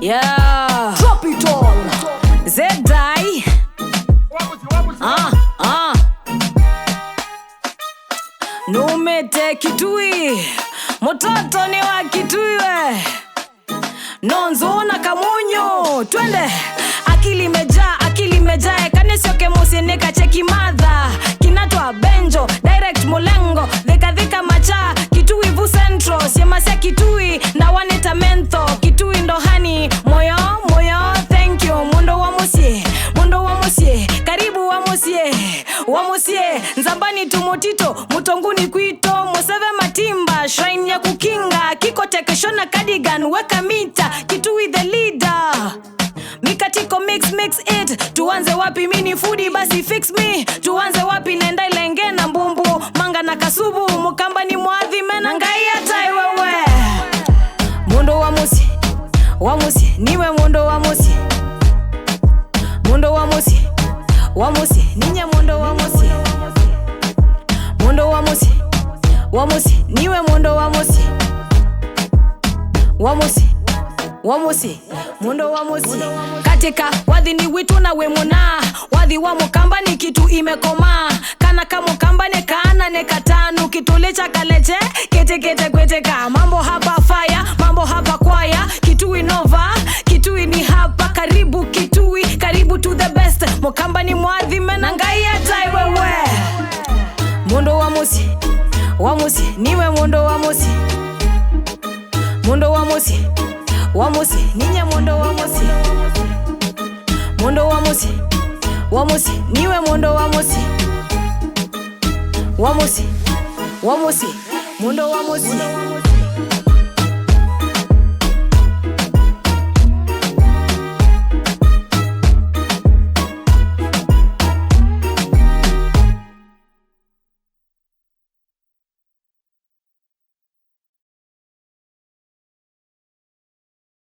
Yeah. Drop it all. Zedai. Numete Kitui. Mototo ni wa Kitui we. Nonzo na Kamunyo. Twende. Akili mejaa Kanesioke musineka cheki madha. Kinatwa Benjo. Direct Molengo. Dheka macha. Kitui vu centro. Siemasia Kitui. Na waneta mentho. Kitui ndo hani. Moyo. Thank you. Mundo wa musie. Karibu wa musie. Nzambani tumotito. Mutonguni kuito. Museve matimba. Shrine ya kukinga. Kiko tekeshona cardigan. Weka mita. Kitui the leader. Mikatiko mix it. Tuanze wapi mini foodie basi fix me. Tuanze wapi nenda ilenge na mbumbu. Manga na kasubu. Mukamba ni muadhi mena ngai atai wewe. Mundo wa musie. Niwe mundo wa musie. Mundo wa musie. Ninye mundo wa musie. Mundo wa musie. Niwe mundo wa musie. Mundo wa musie. Katika wadhi ni witu na wemuna. Wadhi wa mukamba ni kitu imekoma. Kana kama mukamba ne kaana ne katanu. Kitulicha kaleche kete kweteka. Mambo hapa fire, mambo hapa kwaya. Kitui nova, Kitui ni hapa. Karibu Kitui, karibu to the best. Mukamba ni muadhi mena ngai atai wewe. Mundo wa musie. Niwe mundo wa musie. Mundo wa musie. Ninye mundo wa musie. Mundo wa musie. Niwe mundo wa musie. Mundo wa musie.